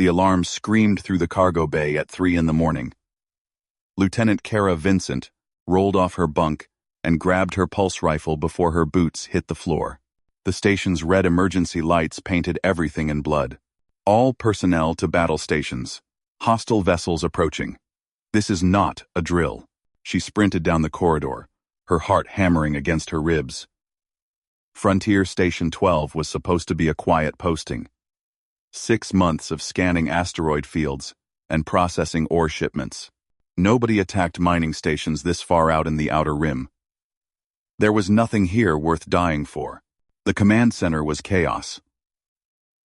The alarm screamed through the cargo bay at 3 in the morning. Lieutenant Kara Vincent rolled off her bunk and grabbed her pulse rifle before her boots hit the floor. The station's red emergency lights painted everything in blood. All personnel to battle stations. Hostile vessels approaching. This is not a drill. She sprinted down the corridor, her heart hammering against her ribs. Frontier Station 12 was supposed to be a quiet posting. 6 months of scanning asteroid fields and processing ore shipments. Nobody attacked mining stations this far out in the outer rim. There was nothing here worth dying for. The command center was chaos.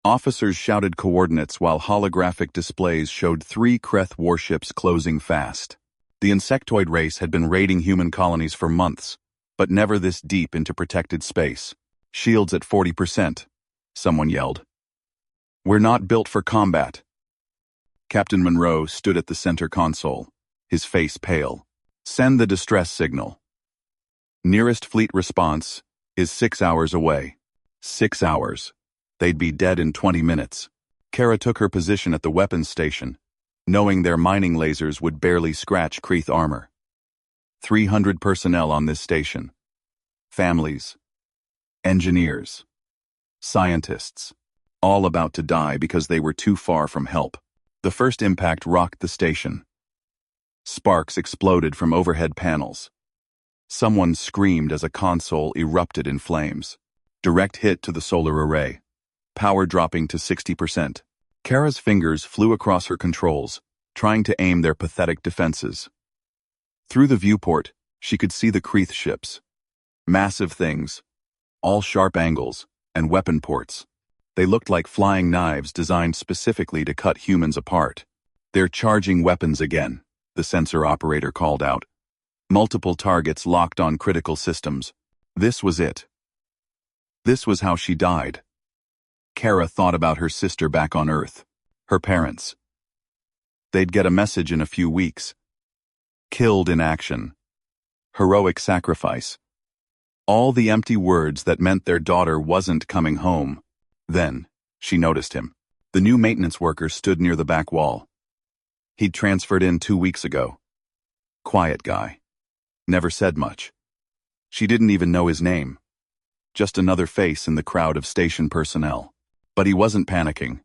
Officers shouted coordinates while holographic displays showed 3 Kreth warships closing fast. The insectoid race had been raiding human colonies for months, but never this deep into protected space. Shields at 40%, someone yelled. We're not built for combat. Captain Monroe stood at the center console, his face pale. Send the distress signal. Nearest fleet response is 6 hours away. 6 hours. They'd be dead in 20 minutes. Kara took her position at the weapons station, knowing their mining lasers would barely scratch Kreth armor. 300 personnel on this station. Families. Engineers. Scientists. All about to die because they were too far from help. The first impact rocked the station. Sparks exploded from overhead panels. Someone screamed as a console erupted in flames. Direct hit to the solar array. Power dropping to 60%. Kara's fingers flew across her controls, trying to aim their pathetic defenses. Through the viewport, she could see the Kreth ships. Massive things, all sharp angles, and weapon ports. They looked like flying knives designed specifically to cut humans apart. They're charging weapons again, the sensor operator called out. Multiple targets locked on critical systems. This was it. This was how she died. Kara thought about her sister back on Earth, her parents. They'd get a message in a few weeks. Killed in action. Heroic sacrifice. All the empty words that meant their daughter wasn't coming home. Then, she noticed him. The new maintenance worker stood near the back wall. He'd transferred in 2 weeks ago. Quiet guy. Never said much. She didn't even know his name. Just another face in the crowd of station personnel. But he wasn't panicking.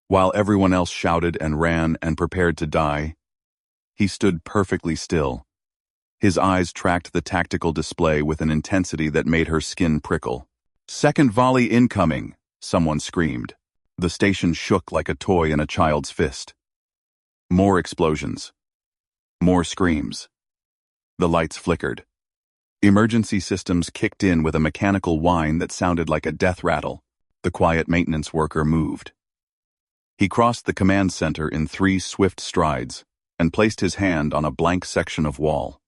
While everyone else shouted and ran and prepared to die, he stood perfectly still. His eyes tracked the tactical display with an intensity that made her skin prickle. Second volley incoming, someone screamed. The station shook like a toy in a child's fist. More explosions. More screams. The lights flickered. Emergency systems kicked in with a mechanical whine that sounded like a death rattle. The quiet maintenance worker moved. He crossed the command center in 3 swift strides and placed his hand on a blank section of wall.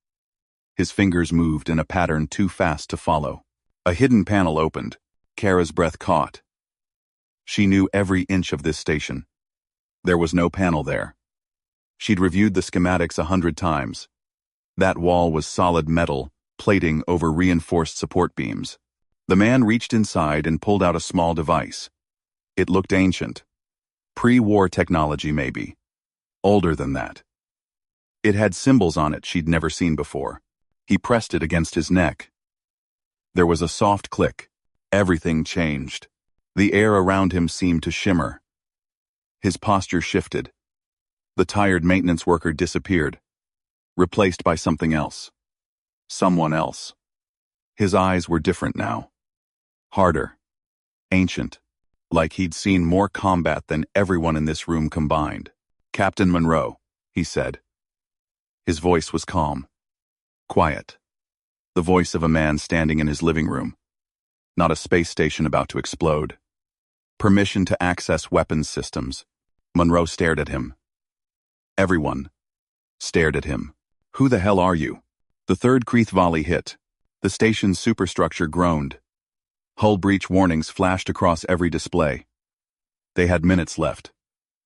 His fingers moved in a pattern too fast to follow. A hidden panel opened. Kara's breath caught. She knew every inch of this station. There was no panel there. She'd reviewed the schematics 100 times. That wall was solid metal, plating over reinforced support beams. The man reached inside and pulled out a small device. It looked ancient. Pre-war technology, maybe. Older than that. It had symbols on it she'd never seen before. He pressed it against his neck. There was a soft click. Everything changed. The air around him seemed to shimmer. His posture shifted. The tired maintenance worker disappeared, replaced by something else. Someone else. His eyes were different now. Harder. Ancient. Like he'd seen more combat than everyone in this room combined. Captain Monroe, he said. His voice was calm. Quiet. The voice of a man standing in his living room. Not a space station about to explode. Permission to access weapons systems. Monroe stared at him. Everyone stared at him. Who the hell are you? The third Kreth volley hit. The station's superstructure groaned. Hull breach warnings flashed across every display. They had minutes left.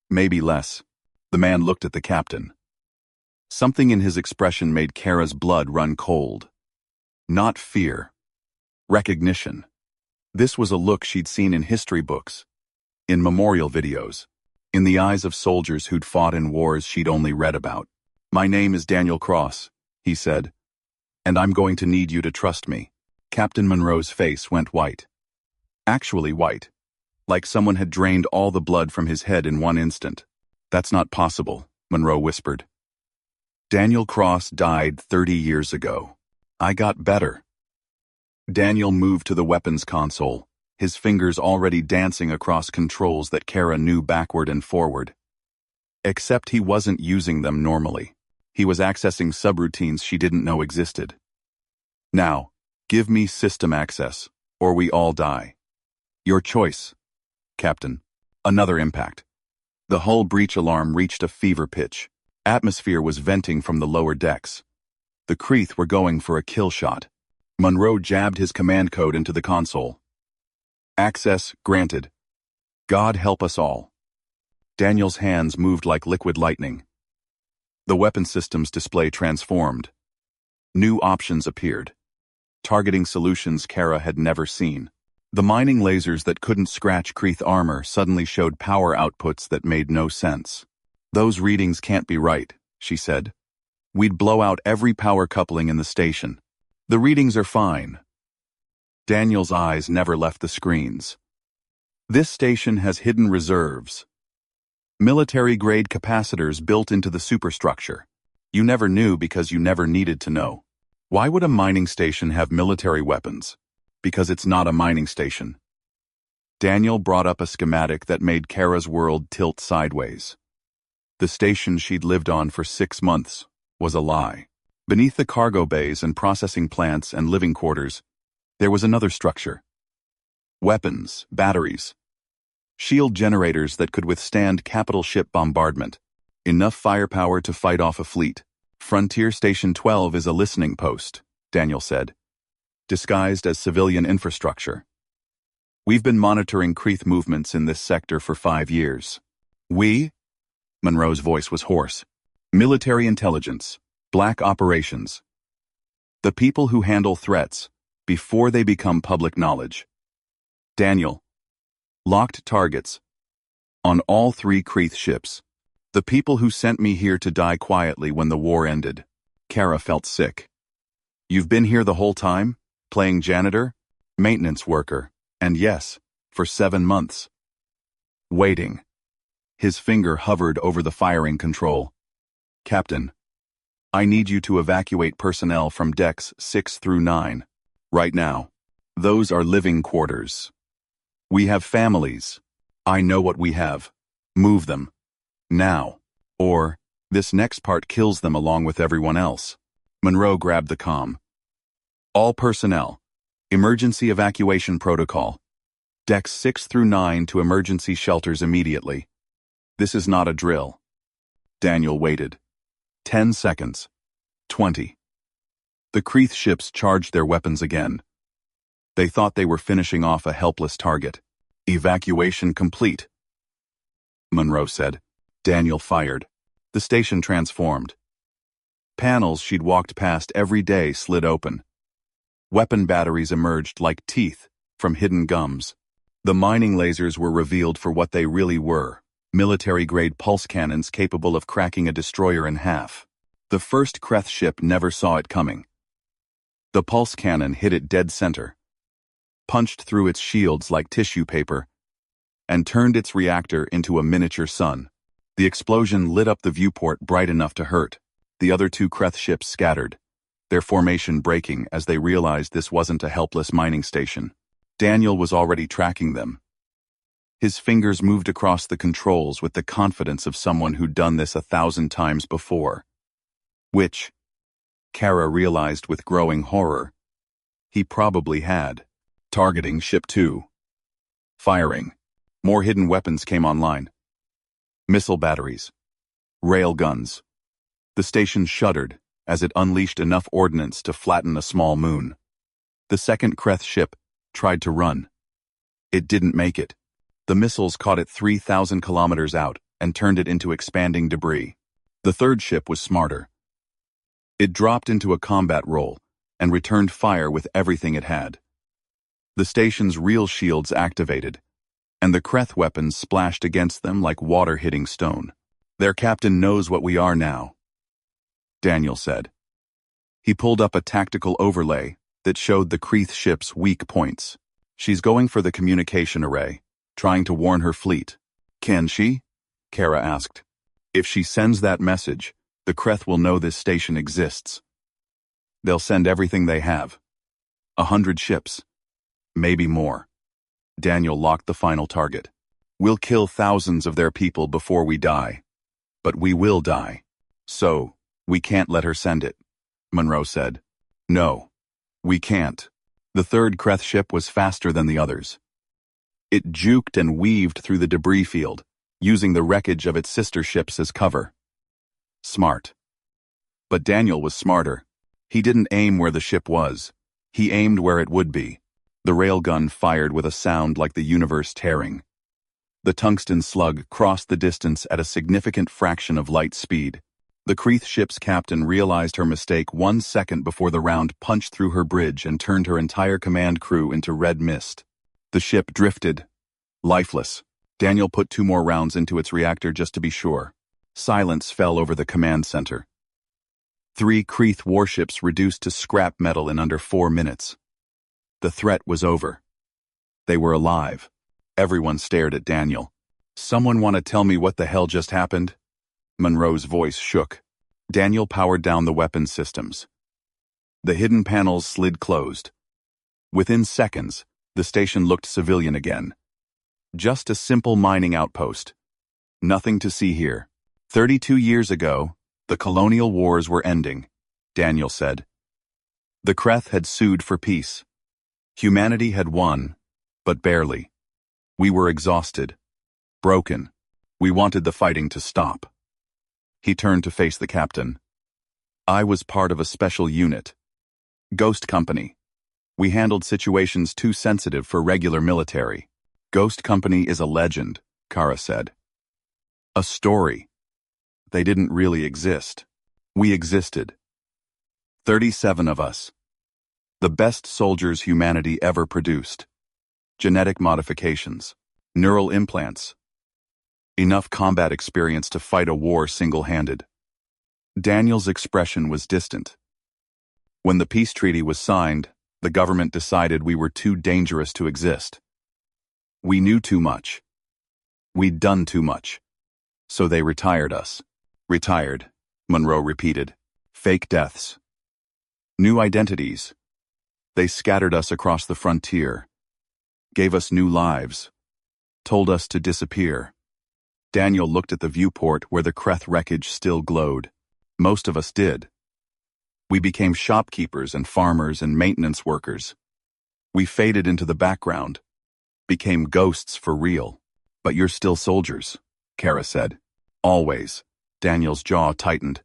Maybe less. The man looked at the captain. Something in his expression made Kara's blood run cold. Not fear. Recognition. This was a look she'd seen in history books, in memorial videos. in the eyes of soldiers who'd fought in wars she'd only read about. "My name is Daniel Cross," he said, "and I'm going to need you to trust me." Captain Monroe's face went white. Actually white, like someone had drained all the blood from his head in one instant. "That's not possible," Monroe whispered. "Daniel Cross died 30 years ago. I got better." Daniel moved to the weapons console, his fingers already dancing across controls that Kara knew backward and forward. Except he wasn't using them normally. He was accessing subroutines she didn't know existed. "Now, give me system access, or we all die." "Your choice, Captain." Another impact. The hull breach alarm reached a fever pitch. Atmosphere was venting from the lower decks. The Kreeth were going for a kill shot. Monroe jabbed his command code into the console. "Access granted. God help us all." Daniel's hands moved like liquid lightning. The weapon system's display transformed. New options appeared. Targeting solutions Kara had never seen. The mining lasers that couldn't scratch Kreeth armor suddenly showed power outputs that made no sense. "Those readings can't be right," she said. "We'd blow out every power coupling in the station. The readings are fine." Daniel's eyes never left the screens. "This station has hidden reserves. Military-grade capacitors built into the superstructure. You never knew because you never needed to know. Why would a mining station have military weapons? Because it's not a mining station." Daniel brought up a schematic that made Kara's world tilt sideways. The station she'd lived on for 6 months was a lie. Beneath the cargo bays and processing plants and living quarters, there was another structure. Weapons, batteries, shield generators that could withstand capital ship bombardment. Enough firepower to fight off a fleet. "Frontier Station 12 is a listening post," Daniel said, disguised as civilian infrastructure. "We've been monitoring Kreeth movements in this sector for 5 years. We?" Monroe's voice was hoarse. "Military intelligence, black operations. The people who handle threats before they become public knowledge." Daniel. "Locked targets. On all 3 Kreeth ships. The people who sent me here to die quietly when the war ended." Kara felt sick. "You've been here the whole time? Playing janitor? Maintenance worker? And yes, for 7 months. Waiting." His finger hovered over the firing control. "Captain, I need you to evacuate personnel from decks 6 through 9. Right now. Those are living quarters. We have families. I know what we have. Move them. Now. Or, this next part kills them along with everyone else." Monroe grabbed the comm. "All personnel. Emergency evacuation protocol. Decks 6 through 9 to emergency shelters immediately. This is not a drill." Daniel waited. 10 seconds. 20. The Kreeth ships charged their weapons again. They thought they were finishing off a helpless target. "Evacuation complete," Monroe said. Daniel fired. The station transformed. Panels she'd walked past every day slid open. Weapon batteries emerged like teeth from hidden gums. The mining lasers were revealed for what they really were. Military-grade pulse cannons capable of cracking a destroyer in half. The first Kreeth ship never saw it coming. The pulse cannon hit it dead center, punched through its shields like tissue paper, and turned its reactor into a miniature sun. The explosion lit up the viewport bright enough to hurt. The other 2 Kreeth ships scattered, their formation breaking as they realized this wasn't a helpless mining station. Daniel was already tracking them. His fingers moved across the controls with the confidence of someone who'd done this 1,000 times before. Which, Kara realized with growing horror, he probably had. Targeting Ship 2. Firing. More hidden weapons came online. Missile batteries. Rail guns. The station shuddered as it unleashed enough ordnance to flatten a small moon. The second Kreeth ship tried to run. It didn't make it. The missiles caught it 3,000 kilometers out and turned it into expanding debris. The third ship was smarter. It dropped into a combat role and returned fire with everything it had. The station's real shields activated, and the Kreth weapons splashed against them like water hitting stone. "Their captain knows what we are now," Daniel said. He pulled up a tactical overlay that showed the Kreth ship's weak points. "She's going for the communication array, trying to warn her fleet." "Can she?" Kara asked. "If she sends that message, the Kreth will know this station exists. They'll send everything they have. 100 ships. Maybe more." Daniel locked the final target. "We'll kill thousands of their people before we die. But we will die. So, we can't let her send it," Monroe said. "No, we can't." The third Kreth ship was faster than the others. It juked and weaved through the debris field, using the wreckage of its sister ships as cover. Smart. But Daniel was smarter. He didn't aim where the ship was. He aimed where it would be. The railgun fired with a sound like the universe tearing. The tungsten slug crossed the distance at a significant fraction of light speed. The Kreth ship's captain realized her mistake 1 second before the round punched through her bridge and turned her entire command crew into red mist. The ship drifted, lifeless. Daniel put 2 more rounds into its reactor just to be sure. Silence fell over the command center. 3 Kreth warships reduced to scrap metal in under 4 minutes. The threat was over. They were alive. Everyone stared at Daniel. "Someone want to tell me what the hell just happened?" Monroe's voice shook. Daniel powered down the weapon systems. The hidden panels slid closed. Within seconds, the station looked civilian again. Just a simple mining outpost. Nothing to see here. 32 years ago, the colonial wars were ending, Daniel said. The Kreth had sued for peace. Humanity had won, but barely. We were exhausted, broken. We wanted the fighting to stop. He turned to face the captain. "I was part of a special unit. Ghost Company. We handled situations too sensitive for regular military." "Ghost Company is a legend," Kara said. "A story. They didn't really exist. We existed. 37 of us. The best soldiers humanity ever produced. Genetic modifications. Neural implants. Enough combat experience to fight a war single-handed." Daniel's expression was distant. "When the peace treaty was signed, the government decided we were too dangerous to exist. We knew too much. We'd done too much. So they retired us." "Retired," Monroe repeated. "Fake deaths. New identities. They scattered us across the frontier. Gave us new lives. Told us to disappear." Daniel looked at the viewport where the Kreth wreckage still glowed. "Most of us did. We became shopkeepers and farmers and maintenance workers. We faded into the background. Became ghosts for real. But you're still soldiers," Kara said. "Always." Daniel's jaw tightened.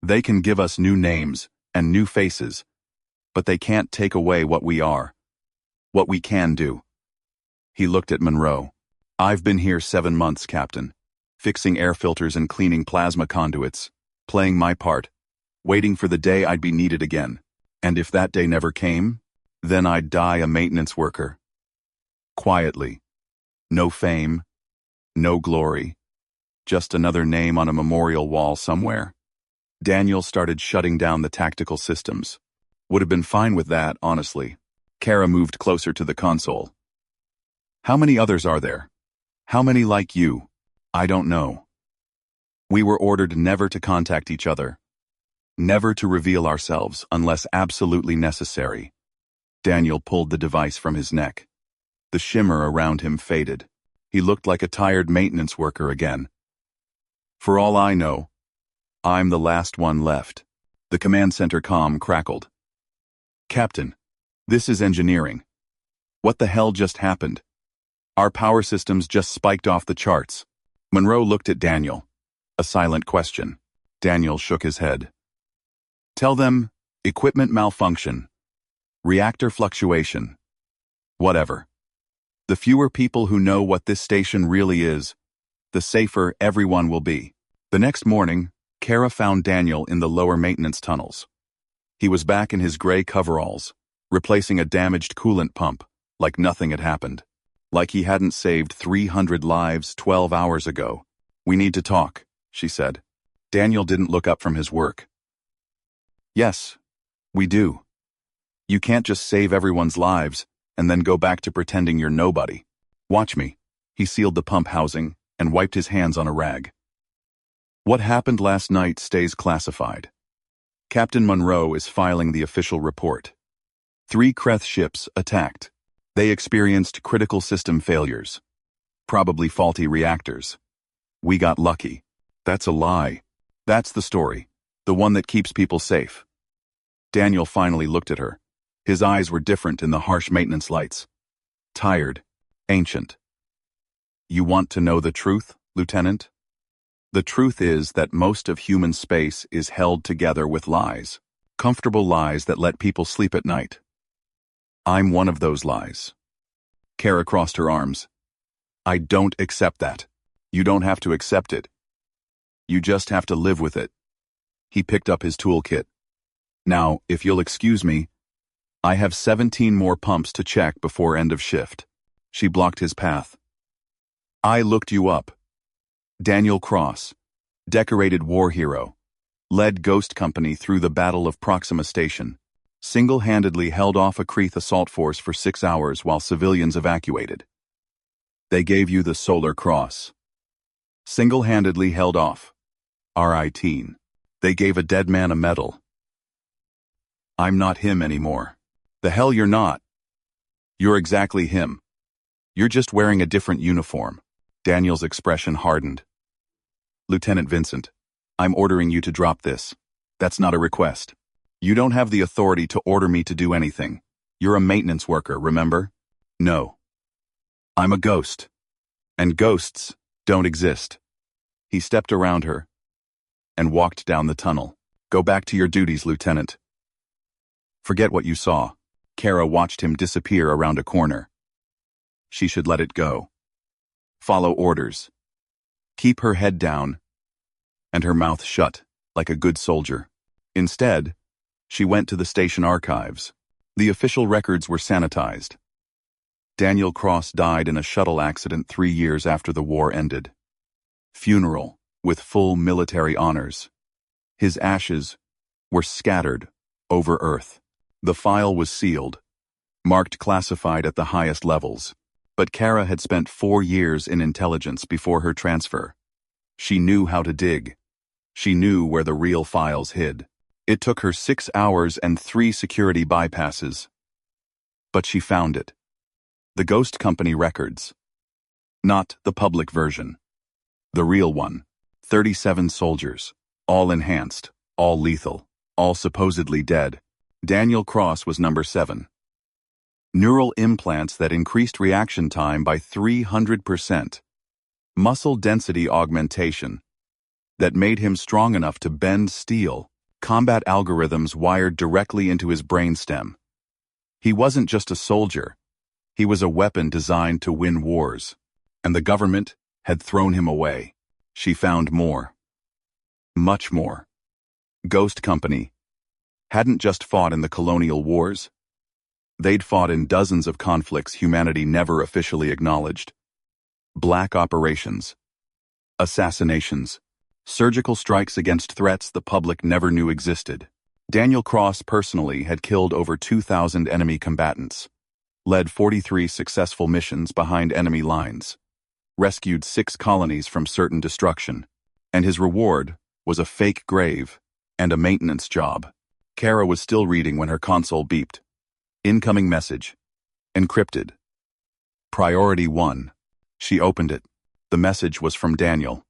"They can give us new names and new faces, but they can't take away what we are. What we can do." He looked at Monroe. "I've been here 7 months, Captain. Fixing air filters and cleaning plasma conduits. Playing my part. Waiting for the day I'd be needed again. And if that day never came, then I'd die a maintenance worker. Quietly. No fame. No glory. Just another name on a memorial wall somewhere." Daniel started shutting down the tactical systems. Would have been fine with that, honestly. Kara moved closer to the console. "How many others are there? How many like you?" "I don't know. We were ordered never to contact each other. Never to reveal ourselves unless absolutely necessary." Daniel pulled the device from his neck. The shimmer around him faded. He looked like a tired maintenance worker again. "For all I know, I'm the last one left." The command center comm crackled. "Captain, this is engineering. What the hell just happened? Our power systems just spiked off the charts." Monroe looked at Daniel. A silent question. Daniel shook his head. "Tell them, equipment malfunction. Reactor fluctuation. Whatever. The fewer people who know what this station really is, the safer everyone will be." The next morning, Kara found Daniel in the lower maintenance tunnels. He was back in his gray coveralls, replacing a damaged coolant pump, like nothing had happened. like he hadn't saved 300 lives 12 hours ago. "We need to talk," she said. Daniel didn't look up from his work. "Yes, we do. You can't just save everyone's lives and then go back to pretending you're nobody. Watch me." He sealed the pump housing and wiped his hands on a rag. "What happened last night stays classified. Captain Monroe is filing the official report. 3 Kreth ships attacked. They experienced critical system failures. Probably faulty reactors. We got lucky." "That's a lie. That's the story. The one that keeps people safe." Daniel finally looked at her. His eyes were different in the harsh maintenance lights. Tired. Ancient. "You want to know the truth, Lieutenant? The truth is that most of human space is held together with lies. Comfortable lies that let people sleep at night. I'm one of those lies." Kara crossed her arms. "I don't accept that. You don't have to accept it. You just have to live with it." He picked up his toolkit. "Now, if you'll excuse me, I have 17 more pumps to check before end of shift." She blocked his path. "I looked you up. Daniel Cross, decorated war hero, led Ghost Company through the Battle of Proxima Station, single-handedly held off a Kreth assault force for 6 hours while civilians evacuated. They gave you the Solar Cross. Single-handedly held off. R.I.T. They gave a dead man a medal. I'm not him anymore." "The hell you're not. You're exactly him. You're just wearing a different uniform." Daniel's expression hardened. "Lieutenant Vincent, I'm ordering you to drop this. That's not a request. You don't have the authority to order me to do anything. You're a maintenance worker, remember? No. I'm a ghost. And ghosts don't exist." He stepped around her and walked down the tunnel. "Go back to your duties, Lieutenant. Forget what you saw." Kara watched him disappear around a corner. She should let it go. Follow orders. Keep her head down and her mouth shut, like a good soldier. Instead, she went to the station archives. The official records were sanitized. Daniel Cross died in a shuttle accident 3 years after the war ended. Funeral, with full military honors. His ashes were scattered over Earth. The file was sealed, marked classified at the highest levels. But Kara had spent 4 years in intelligence before her transfer. She knew how to dig. She knew where the real files hid. It took her 6 hours and 3 security bypasses. But she found it. The Ghost Company records. Not the public version. The real one. 37 soldiers. All enhanced. All lethal. All supposedly dead. Daniel Cross was number 7. Neural implants that increased reaction time by 300%. Muscle density augmentation that made him strong enough to bend steel. Combat algorithms wired directly into his brainstem. He wasn't just a soldier. He was a weapon designed to win wars. And the government had thrown him away. She found more. Much more. Ghost Company hadn't just fought in the colonial wars. They'd fought in dozens of conflicts humanity never officially acknowledged. Black operations. Assassinations. Surgical strikes against threats the public never knew existed. Daniel Cross personally had killed over 2,000 enemy combatants, led 43 successful missions behind enemy lines, rescued 6 colonies from certain destruction, and his reward was a fake grave and a maintenance job. Kara was still reading when her console beeped. Incoming message. Encrypted. Priority 1. She opened it. The message was from Daniel.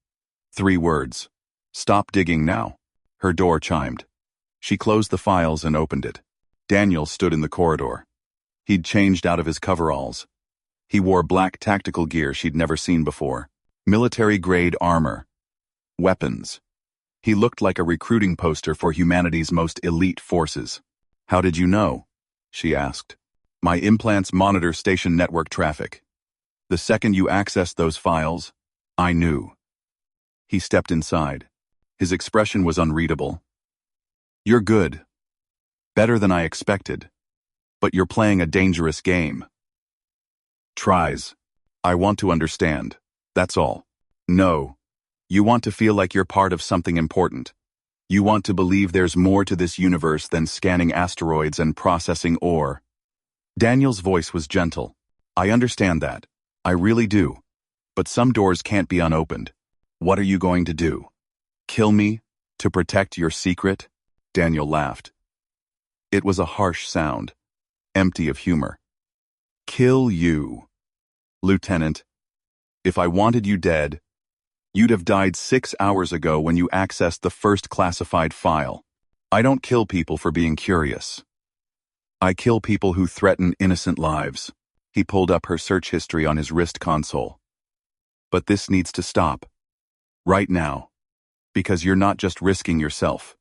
3 words. Stop digging now. Her door chimed. She closed the files and opened it. Daniel stood in the corridor. He'd changed out of his coveralls. He wore black tactical gear she'd never seen before. Military-grade armor. Weapons. He looked like a recruiting poster for humanity's most elite forces. How did you know? She asked. My implants monitor station network traffic. The second you accessed those files, I knew. He stepped inside. His expression was unreadable. You're good. Better than I expected. But you're playing a dangerous game. Tries. I want to understand. That's all. No. You want to feel like you're part of something important. You want to believe there's more to this universe than scanning asteroids and processing ore. Daniel's voice was gentle. I understand that. I really do. But some doors can't be unopened. What are you going to do? Kill me? To protect your secret? Daniel laughed. It was a harsh sound, empty of humor. Kill you. Lieutenant, if I wanted you dead, you'd have died 6 hours ago when you accessed the first classified file. I don't kill people for being curious. I kill people who threaten innocent lives. He pulled up her search history on his wrist console. But this needs to stop. Right now. Because you're not just risking yourself.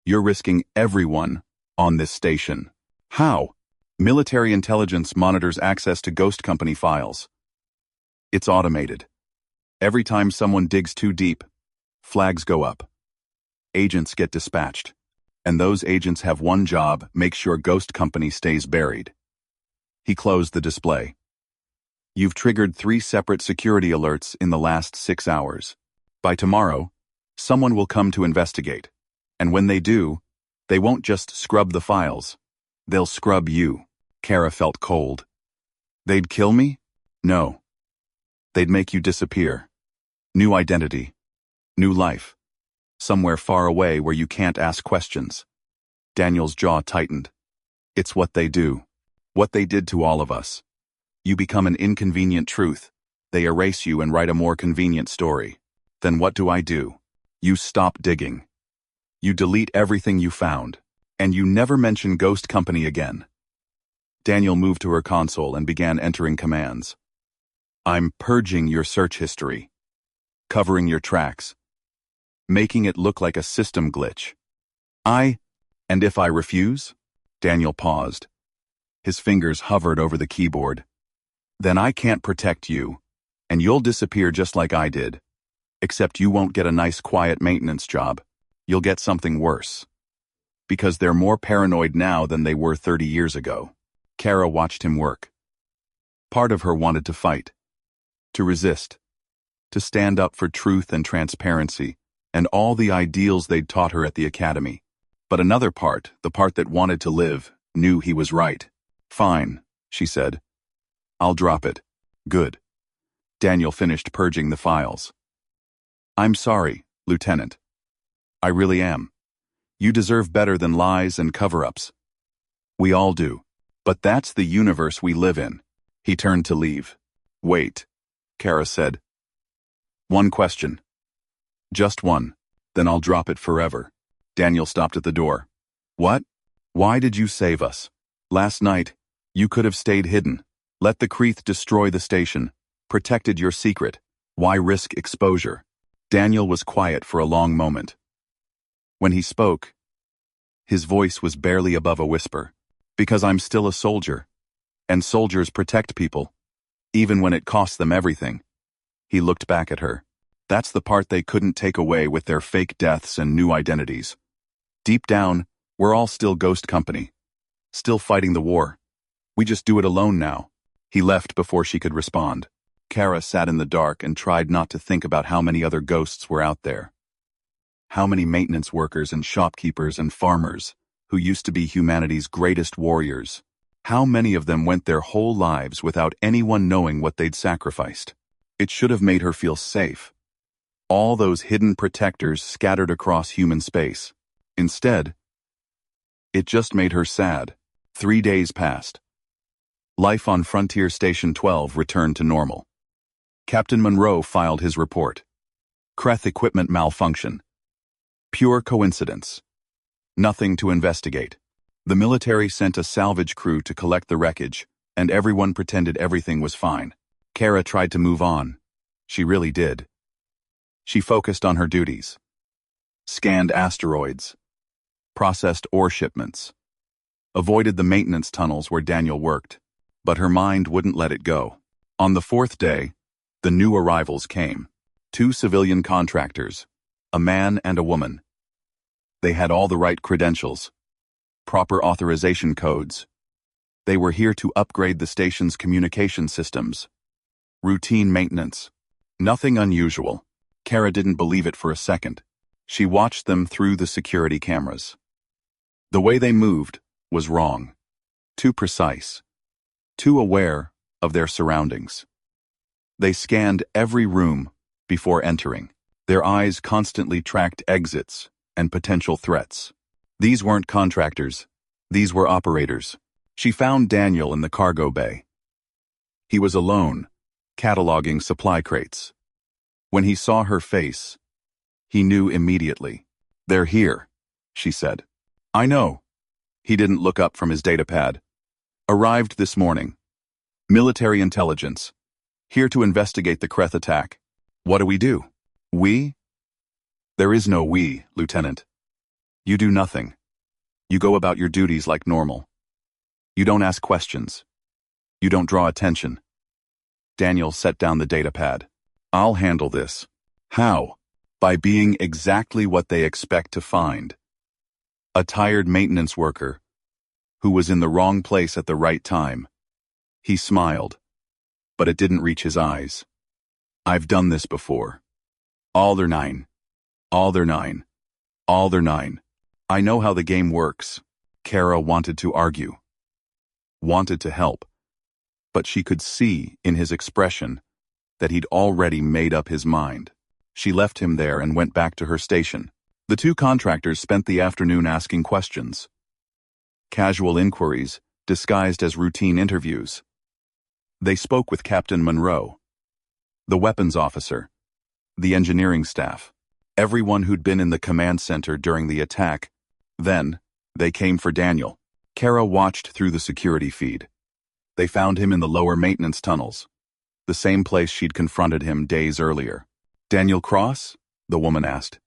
You're risking everyone on this station. How? Military intelligence monitors access to Ghost Company files. It's automated. Every time someone digs too deep, flags go up. Agents get dispatched. And those agents have one job: make sure Ghost Company stays buried. He closed the display. You've triggered 3 separate security alerts in the last 6 hours. By tomorrow, someone will come to investigate. And when they do, they won't just scrub the files. They'll scrub you. Kara felt cold. They'd kill me? No. They'd make you disappear. New identity. New life. Somewhere far away where you can't ask questions. Daniel's jaw tightened. It's what they do. What they did to all of us. You become an inconvenient truth. They erase you and write a more convenient story. Then what do? You stop digging. You delete everything you found. And you never mention Ghost Company again. Daniel moved to her console and began entering commands. I'm purging your search history. Covering your tracks. Making it look like a system glitch. And if I refuse? Daniel paused. His fingers hovered over the keyboard. Then I can't protect you, and you'll disappear just like I did. Except you won't get a nice quiet maintenance job. You'll get something worse. Because they're more paranoid now than they were 30 years ago. Kara watched him work. Part of her wanted to fight. To resist. To stand up for truth and transparency, and all the ideals they'd taught her at the academy. But another part, the part that wanted to live, knew he was right. Fine, she said. I'll drop it. Good. Daniel finished purging the files. I'm sorry, Lieutenant. I really am. You deserve better than lies and cover-ups. We all do. But that's the universe we live in. He turned to leave. Wait, Kara said. One question. Just one. Then I'll drop it forever. Daniel stopped at the door. What? Why did you save us? Last night, you could have stayed hidden. Let the Creeth destroy the station. Protected your secret. Why risk exposure? Daniel was quiet for a long moment. When he spoke, his voice was barely above a whisper. Because I'm still a soldier. And soldiers protect people. Even when it costs them everything. He looked back at her. That's the part they couldn't take away with their fake deaths and new identities. Deep down, we're all still Ghost Company. Still fighting the war. We just do it alone now. He left before she could respond. Kara sat in the dark and tried not to think about how many other ghosts were out there. How many maintenance workers and shopkeepers and farmers, who used to be humanity's greatest warriors. How many of them went their whole lives without anyone knowing what they'd sacrificed. It should have made her feel safe. All those hidden protectors scattered across human space. Instead, it just made her sad. 3 days passed. Life on Frontier Station 12 returned to normal. Captain Monroe filed his report. Creeth equipment malfunction. Pure coincidence. Nothing to investigate. The military sent a salvage crew to collect the wreckage, and everyone pretended everything was fine. Kara tried to move on. She really did. She focused on her duties. Scanned asteroids. Processed ore shipments. Avoided the maintenance tunnels where Daniel worked. But her mind wouldn't let it go. On the 4th day, the new arrivals came. 2 civilian contractors, a man and a woman. They had all the right credentials, proper authorization codes. They were here to upgrade the station's communication systems. Routine maintenance. Nothing unusual. Kara didn't believe it for a second. She watched them through the security cameras. The way they moved was wrong. Too precise. Too aware of their surroundings. They scanned every room before entering. Their eyes constantly tracked exits and potential threats. These weren't contractors. These were operators. She found Daniel in the cargo bay. He was alone, cataloging supply crates. When he saw her face, he knew immediately. "They're here," she said. "I know." He didn't look up from his datapad. "Arrived this morning. Military intelligence. Here to investigate the Kreth attack. What do we do?" "We?" "There is no we, Lieutenant. You do nothing. You go about your duties like normal. You don't ask questions. You don't draw attention." Daniel set down the datapad. "I'll handle this." "How?" "By being exactly what they expect to find. A tired maintenance worker who was in the wrong place at the right time." He smiled, but it didn't reach his eyes. "I've done this before. All their nine. All their nine. All their nine. I know how the game works." Kara wanted to argue. Wanted to help. But she could see in his expression that he'd already made up his mind. She left him there and went back to her station. The two contractors spent the afternoon asking questions. Casual inquiries, disguised as routine interviews. They spoke with Captain Monroe, the weapons officer, the engineering staff, everyone who'd been in the command center during the attack. Then, they came for Daniel. Kara watched through the security feed. They found him in the lower maintenance tunnels, the same place she'd confronted him days earlier. "Daniel Cross?" the woman asked.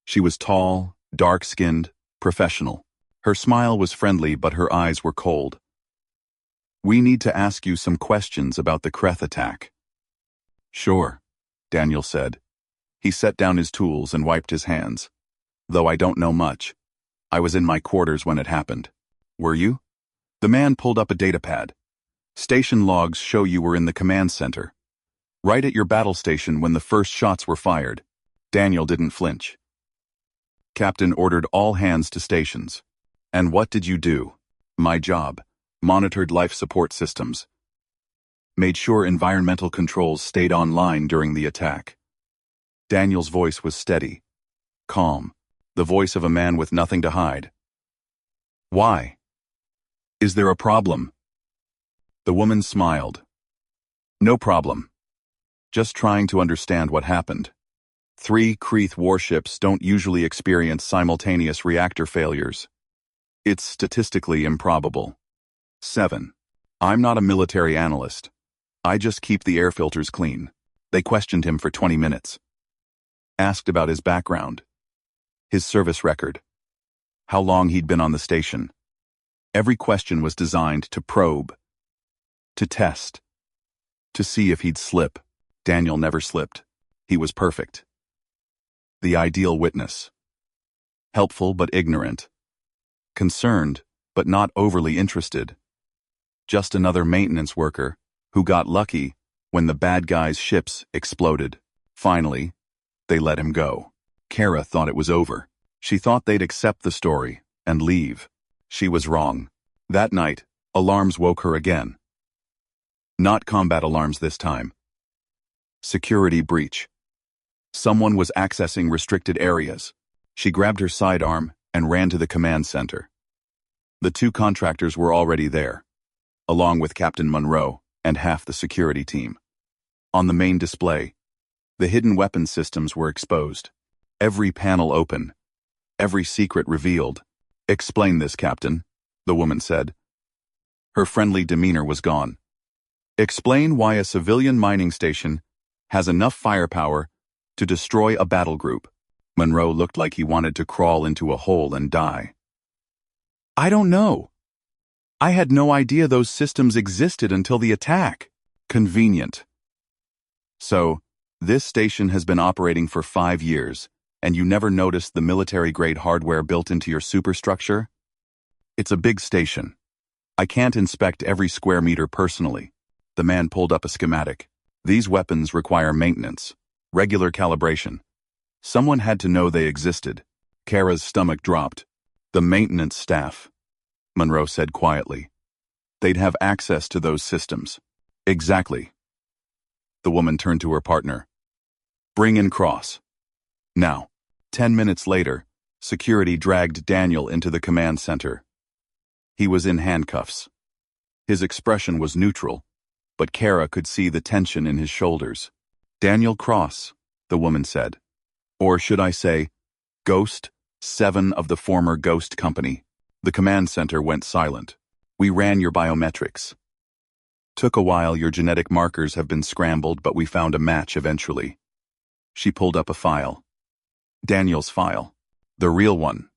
She was tall, dark-skinned, professional. Her smile was friendly, but her eyes were cold. "We need to ask you some questions about the Kreth attack." "Sure," Daniel said. He set down his tools and wiped his hands. "Though I don't know much. I was in my quarters when it happened." "Were you?" The man pulled up a datapad. "Station logs show you were in the command center, right at your battle station when the first shots were fired." Daniel didn't flinch. "Captain ordered all hands to stations." "And what did you do?" "My job. Monitored life support systems. Made sure environmental controls stayed online during the attack." Daniel's voice was steady, calm, the voice of a man with nothing to hide. "Why? Is there a problem?" The woman smiled. "No problem. Just trying to understand what happened. 3 Kreth warships don't usually experience simultaneous reactor failures. It's statistically improbable. 7. I'm not a military analyst. I just keep the air filters clean." They questioned him for 20 minutes. Asked about his background, his service record, how long he'd been on the station. Every question was designed to probe, to test, to see if he'd slip. Daniel never slipped. He was perfect. The ideal witness. Helpful but ignorant. Concerned but not overly interested. Just another maintenance worker who got lucky when the bad guys' ships exploded. Finally, they let him go. Kara thought it was over. She thought they'd accept the story and leave. She was wrong. That night, alarms woke her again. Not combat alarms this time. Security breach. Someone was accessing restricted areas. She grabbed her sidearm and ran to the command center. The 2 contractors were already there, along with Captain Monroe and half the security team. On the main display, the hidden weapon systems were exposed. Every panel open. Every secret revealed. "Explain this, Captain," the woman said. Her friendly demeanor was gone. "Explain why a civilian mining station has enough firepower to destroy a battle group." Monroe looked like he wanted to crawl into a hole and die. "I don't know. I had no idea those systems existed until the attack." "Convenient. So, this station has been operating for 5 years, and you never noticed the military-grade hardware built into your superstructure? It's a big station. I can't inspect every square meter personally." The man pulled up a schematic. These weapons require maintenance, regular calibration. Someone had to know they existed. Kara's stomach dropped. The maintenance staff, Monroe said quietly. They'd have access to those systems. Exactly. The woman turned to her partner. Bring in Cross. Now. 10 minutes later, security dragged Daniel into the command center. He was in handcuffs. His expression was neutral, but Kara could see the tension in his shoulders. Daniel Cross, the woman said. Or should I say, Ghost, 7 of the former Ghost Company. The command center went silent. We ran your biometrics. Took a while, your genetic markers have been scrambled, but we found a match eventually. She pulled up a file. Daniel's file. The real one.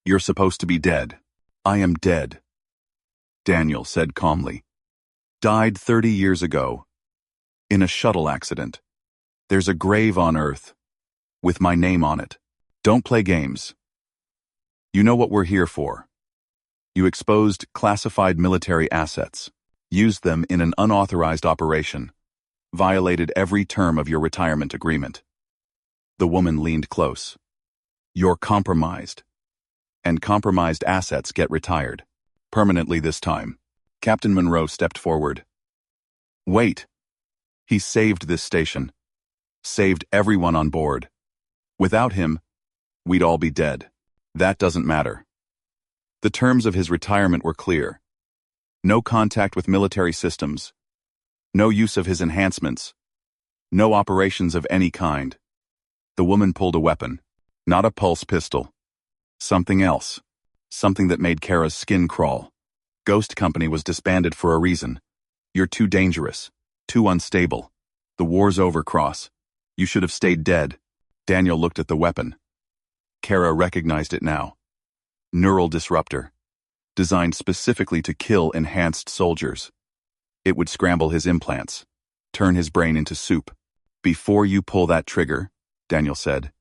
You're supposed to be dead. I am dead. Daniel said calmly. Died 30 years ago. In a shuttle accident. There's a grave on Earth. With my name on it. Don't play games. You know what we're here for. You exposed classified military assets. Used them in an unauthorized operation. Violated every term of your retirement agreement. The woman leaned close. You're compromised. And compromised assets get retired. Permanently this time. Captain Monroe stepped forward. Wait. He saved this station. Saved everyone on board. Without him, we'd all be dead. That doesn't matter. The terms of his retirement were clear. No contact with military systems. No use of his enhancements. No operations of any kind. The woman pulled a weapon. Not a pulse pistol. Something else. Something that made Kara's skin crawl. Ghost Company was disbanded for a reason. You're too dangerous. Too unstable. The war's over, Cross. You should have stayed dead. Daniel looked at the weapon. Kara recognized it now. Neural disruptor. Designed specifically to kill enhanced soldiers. It would scramble his implants. Turn his brain into soup. Before you pull that trigger, Daniel said,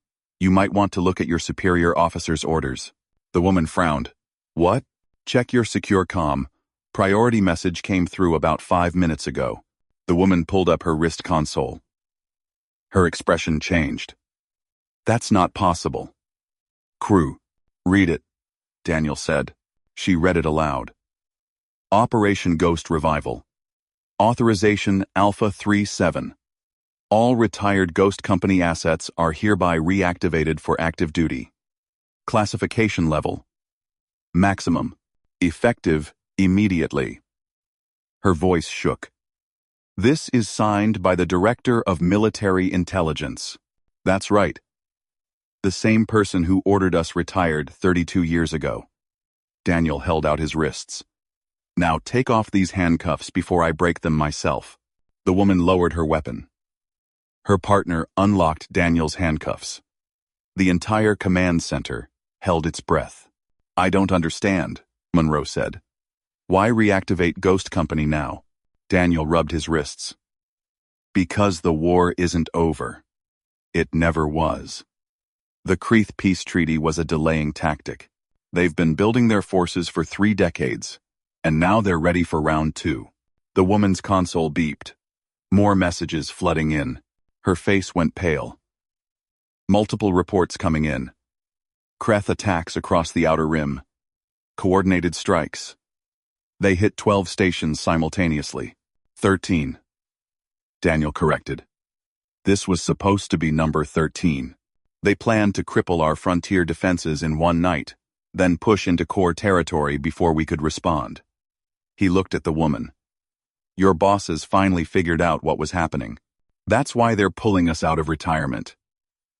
you might want to look at your superior officer's orders. The woman frowned. What? Check your secure comm. Priority message came through about 5 minutes ago. The woman pulled up her wrist console. Her expression changed. That's not possible. Crew, read it, Daniel said. She read it aloud. Operation Ghost Revival. Authorization Alpha 37. All retired Ghost Company assets are hereby reactivated for active duty. Classification level. Maximum. Effective immediately. Her voice shook. This is signed by the Director of Military Intelligence. That's right. The same person who ordered us retired 32 years ago. Daniel held out his wrists. Now take off these handcuffs before I break them myself. The woman lowered her weapon. Her partner unlocked Daniel's handcuffs. The entire command center held its breath. I don't understand, Monroe said. Why reactivate Ghost Company now? Daniel rubbed his wrists. Because the war isn't over. It never was. The Creeth Peace Treaty was a delaying tactic. They've been building their forces for 3 decades, and now they're ready for round 2. The woman's console beeped. More messages flooding in. Her face went pale. Multiple reports coming in. Creeth attacks across the Outer Rim. Coordinated strikes. They hit 12 stations simultaneously. 13. Daniel corrected. This was supposed to be number 13. They planned to cripple our frontier defenses in one night, then push into core territory before we could respond. He looked at the woman. Your bosses finally figured out what was happening. That's why they're pulling us out of retirement.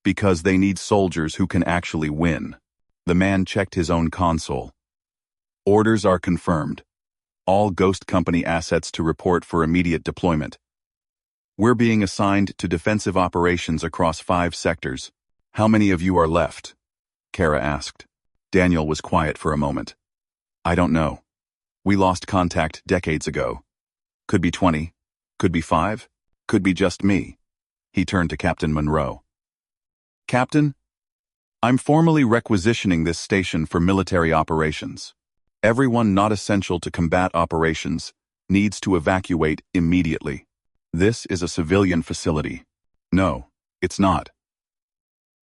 Because they need soldiers who can actually win. The man checked his own console. Orders are confirmed. All Ghost Company assets to report for immediate deployment. We're being assigned to defensive operations across 5 sectors. How many of you are left? Kara asked. Daniel was quiet for a moment. I don't know. We lost contact decades ago. Could be 20. Could be 5. Could be just me. He turned to Captain Monroe. Captain, I'm formally requisitioning this station for military operations. Everyone not essential to combat operations needs to evacuate immediately. This is a civilian facility. No, it's not.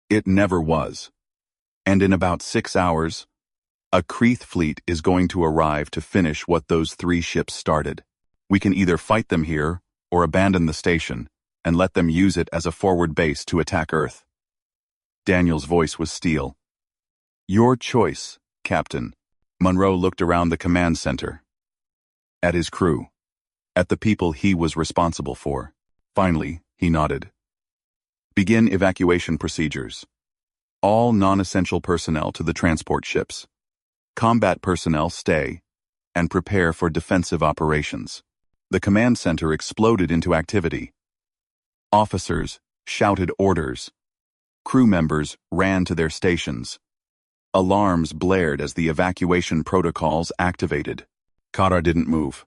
It never was. And in about 6 hours, a Kreeth fleet is going to arrive to finish what those 3 ships started. We can either fight them here or abandon the station and let them use it as a forward base to attack Earth. Daniel's voice was steel. Your choice, Captain. Monroe looked around the command center. At his crew. At the people he was responsible for. Finally, he nodded. Begin evacuation procedures. All non-essential personnel to the transport ships. Combat personnel stay and prepare for defensive operations. The command center exploded into activity. Officers shouted orders. Crew members ran to their stations. Alarms blared as the evacuation protocols activated. Kara didn't move.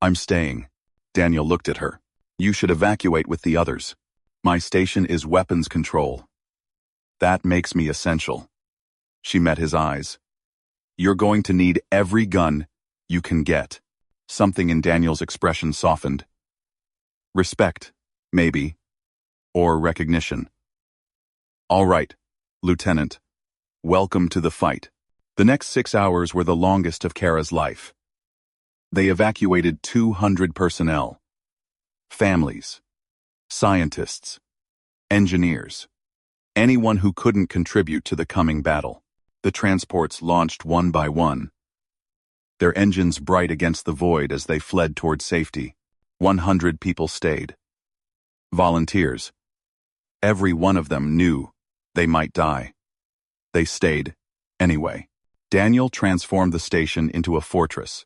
I'm staying. Daniel looked at her. You should evacuate with the others. My station is weapons control. That makes me essential. She met his eyes. You're going to need every gun you can get. Something in Daniel's expression softened. Respect, maybe. Or recognition. All right, Lieutenant. Welcome to the fight. The next 6 hours were the longest of Kara's life. They evacuated 200 personnel. Families. Scientists. Engineers. Anyone who couldn't contribute to the coming battle. The transports launched one by one. Their engines bright against the void as they fled toward safety. 100 people stayed. Volunteers. Every one of them knew they might die. They stayed, anyway. Daniel transformed the station into a fortress.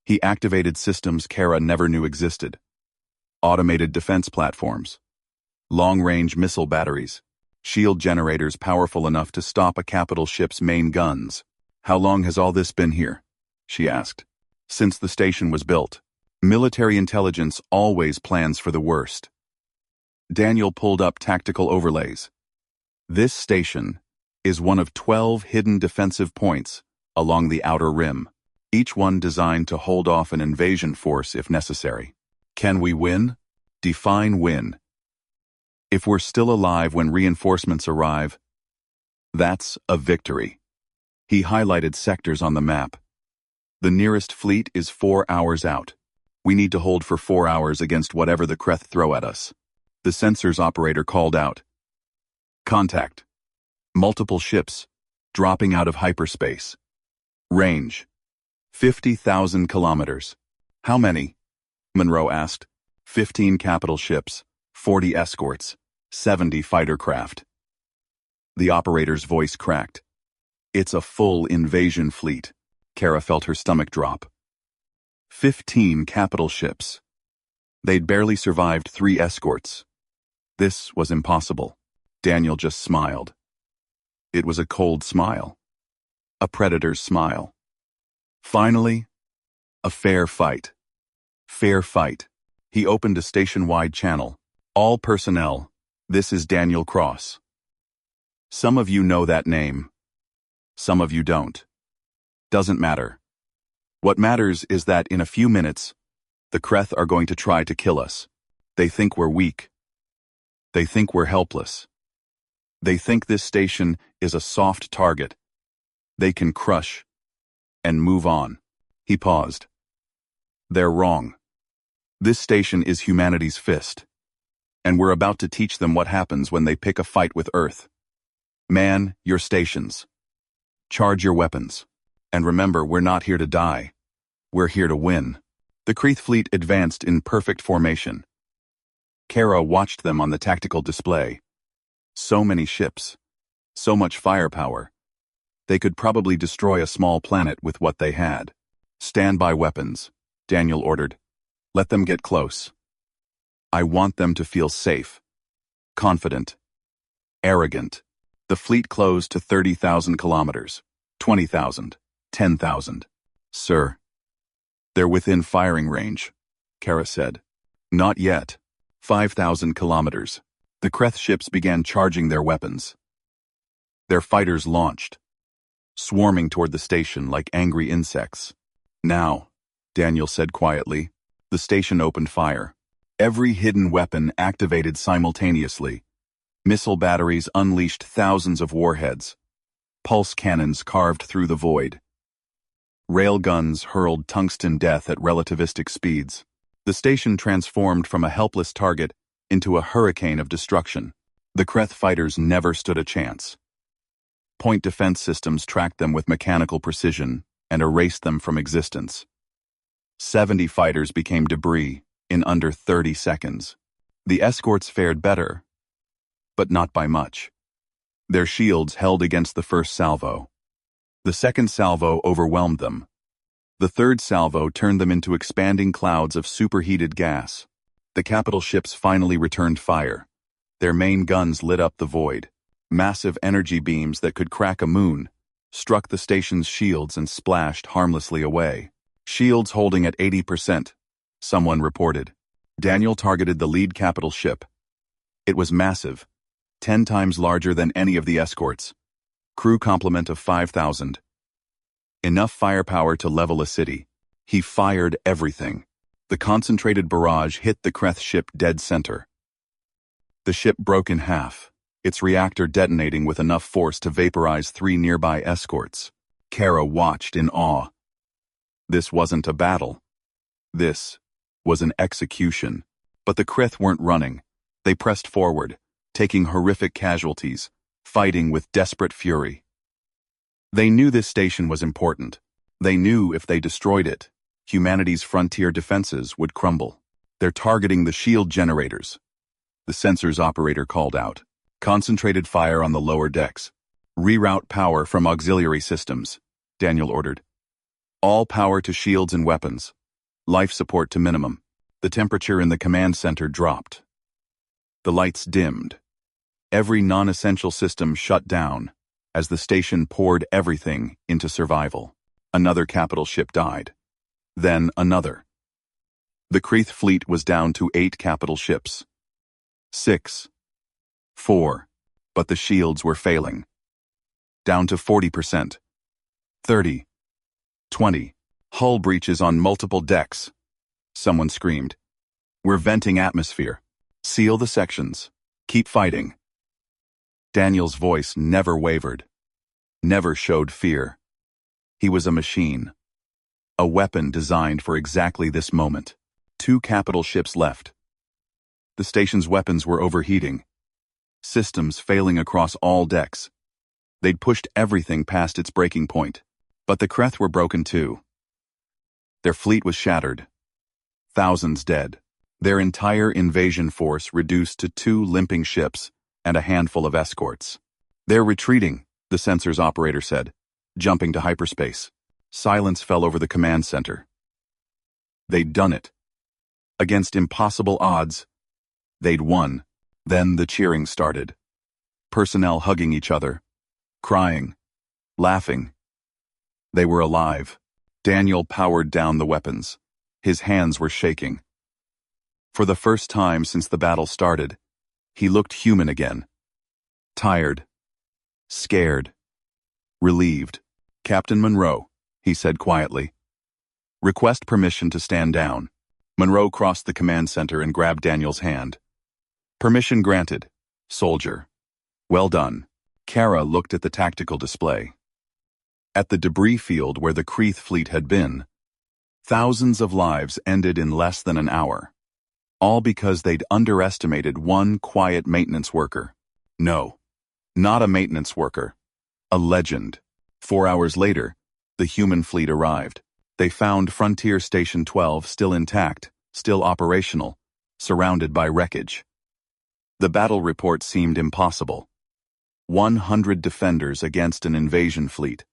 He activated systems Kara never knew existed. Automated defense platforms. Long-range missile batteries. Shield generators powerful enough to stop a capital ship's main guns. How long has all this been here? She asked. Since the station was built. Military intelligence always plans for the worst. Daniel pulled up tactical overlays. This station is one of 12 hidden defensive points along the outer rim, each one designed to hold off an invasion force if necessary. Can we win? Define win. If we're still alive when reinforcements arrive, that's a victory. He highlighted sectors on the map. The nearest fleet is 4 hours out. We need to hold for 4 hours against whatever the Kreeth throw at us. The sensors operator called out. Contact. Multiple ships, dropping out of hyperspace. Range. 50,000 kilometers. How many? Monroe asked. 15 capital ships, 40 escorts, 70 fighter craft. The operator's voice cracked. It's a full invasion fleet. Kara felt her stomach drop. 15 capital ships. They'd barely survived 3 escorts. This was impossible. Daniel just smiled. It was a cold smile. A predator's smile. Finally, a fair fight. Fair fight. He opened a station-wide channel. All personnel, this is Daniel Cross. Some of you know that name. Some of you don't. Doesn't matter. What matters is that in a few minutes, the Kreeth are going to try to kill us. They think we're weak. They think we're helpless. They think this station is a soft target. They can crush and move on. He paused. They're wrong. This station is humanity's fist. And we're about to teach them what happens when they pick a fight with Earth. Man your stations. Charge your weapons. And remember, we're not here to die. We're here to win. The Kreeth fleet advanced in perfect formation. Kara watched them on the tactical display. So many ships. So much firepower. They could probably destroy a small planet with what they had. Stand by weapons, Daniel ordered. Let them get close. I want them to feel safe. Confident. Arrogant. The fleet closed to 30,000 kilometers. 20,000. 10,000. Sir. They're within firing range, Kara said. Not yet. 5,000 kilometers. The Kreeth ships began charging their weapons. Their fighters launched, swarming toward the station like angry insects. Now, Daniel said quietly, the station opened fire. Every hidden weapon activated simultaneously. Missile batteries unleashed thousands of warheads. Pulse cannons carved through the void. Railguns hurled tungsten death at relativistic speeds. The station transformed from a helpless target into a hurricane of destruction. The Kreth fighters never stood a chance. Point defense systems tracked them with mechanical precision and erased them from existence. 70 fighters became debris in under 30 seconds. The escorts fared better, but not by much. Their shields held against the first salvo. The second salvo overwhelmed them. The third salvo turned them into expanding clouds of superheated gas. The capital ships finally returned fire. Their main guns lit up the void. Massive energy beams that could crack a moon struck the station's shields and splashed harmlessly away. Shields holding at 80%, someone reported. Daniel targeted the lead capital ship. It was massive, 10 times larger than any of the escorts. Crew complement of 5,000. Enough firepower to level a city. He fired everything. The concentrated barrage hit the Kreth ship dead center. The ship broke in half, its reactor detonating with enough force to vaporize 3 nearby escorts. Kara watched in awe. This wasn't a battle. This was an execution. But the Kreth weren't running. They pressed forward, taking horrific casualties, fighting with desperate fury. They knew this station was important. They knew if they destroyed it, humanity's frontier defenses would crumble. They're targeting the shield generators. The sensors operator called out. Concentrated fire on the lower decks. Reroute power from auxiliary systems, Daniel ordered. All power to shields and weapons. Life support to minimum. The temperature in the command center dropped. The lights dimmed. Every non-essential system shut down as the station poured everything into survival. Another capital ship died. Then another. The Kreth fleet was down to 8 capital ships. 6. 4. But the shields were failing. Down to 40%. 30. 20. Hull breaches on multiple decks. Someone screamed. We're venting atmosphere. Seal the sections. Keep fighting. Daniel's voice never wavered. Never showed fear. He was a machine. A weapon designed for exactly this moment. 2 capital ships left. The station's weapons were overheating. Systems failing across all decks. They'd pushed everything past its breaking point. But the Kreth were broken too. Their fleet was shattered. Thousands dead. Their entire invasion force reduced to 2 limping ships and a handful of escorts. They're retreating, the sensors operator said, jumping to hyperspace. Silence fell over the command center. They'd done it. Against impossible odds, they'd won. Then the cheering started. Personnel hugging each other, crying, laughing. They were alive. Daniel powered down the weapons. His hands were shaking. For the first time since the battle started, he looked human again. Tired. Scared. Relieved. Captain Monroe, he said quietly. Request permission to stand down. Monroe crossed the command center and grabbed Daniel's hand. Permission granted, soldier. Well done. Kara looked at the tactical display. At the debris field where the Kreth fleet had been, thousands of lives ended in less than an hour. All because they'd underestimated one quiet maintenance worker. No, not a maintenance worker. A legend. 4 hours later, the human fleet arrived. They found Frontier Station 12 still intact, still operational, surrounded by wreckage. The battle report seemed impossible. 100 defenders against an invasion fleet.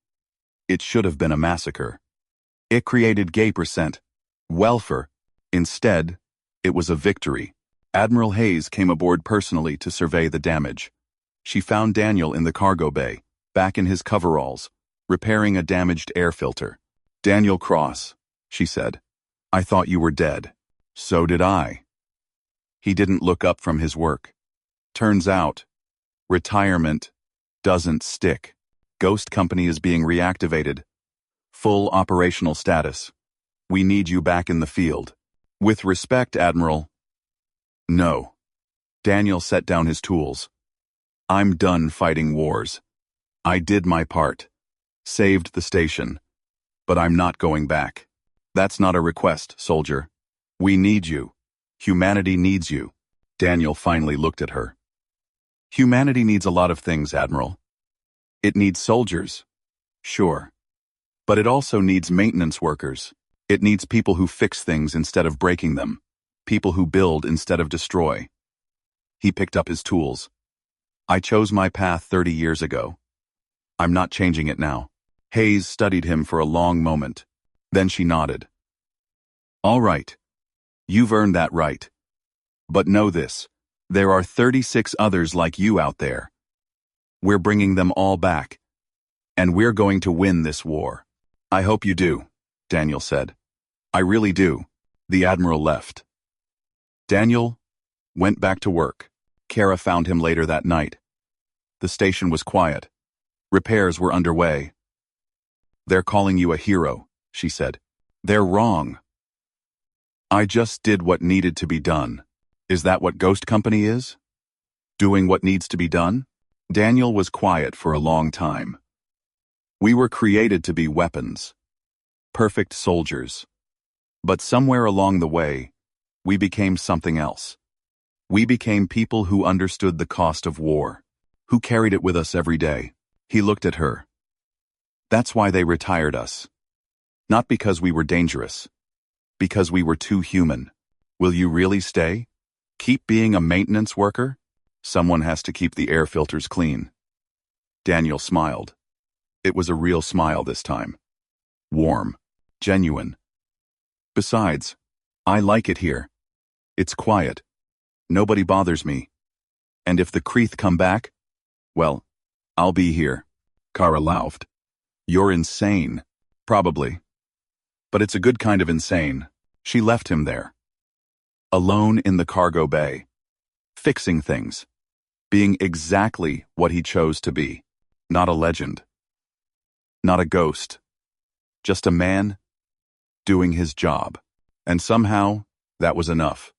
It should have been a massacre. It created gay percent. Welfare. Instead, it was a victory. Admiral Hayes came aboard personally to survey the damage. She found Daniel in the cargo bay, back in his coveralls, repairing a damaged air filter. Daniel Cross, she said. I thought you were dead. So did I. He didn't look up from his work. Turns out, retirement doesn't stick. Ghost Company is being reactivated. Full operational status. We need you back in the field. With respect, Admiral. No. Daniel set down his tools. I'm done fighting wars. I did my part. Saved the station. But I'm not going back. That's not a request, soldier. We need you. Humanity needs you. Daniel finally looked at her. Humanity needs a lot of things, Admiral. It needs soldiers. Sure. But it also needs maintenance workers. It needs people who fix things instead of breaking them. People who build instead of destroy. He picked up his tools. I chose my path 30 years ago. I'm not changing it now. Hayes studied him for a long moment. Then she nodded. All right. You've earned that right. But know this. There are 36 others like you out there. We're bringing them all back. And we're going to win this war. I hope you do, Daniel said. I really do. The Admiral left. Daniel went back to work. Kara found him later that night. The station was quiet. Repairs were underway. They're calling you a hero, she said. They're wrong. I just did what needed to be done. Is that what Ghost Company is? Doing what needs to be done? Daniel was quiet for a long time. We were created to be weapons. Perfect soldiers. But somewhere along the way, we became something else. We became people who understood the cost of war, who carried it with us every day. He looked at her. That's why they retired us. Not because we were dangerous. Because we were too human. Will you really stay? Keep being a maintenance worker? Someone has to keep the air filters clean. Daniel smiled. It was a real smile this time. Warm. Genuine. Besides, I like it here. It's quiet. Nobody bothers me. And if the Kreeth come back, well, I'll be here. Kara laughed. You're insane. Probably. But it's a good kind of insane. She left him there. Alone in the cargo bay. Fixing things. Being exactly what he chose to be. Not a legend. Not a ghost. Just a man doing his job. And somehow, that was enough.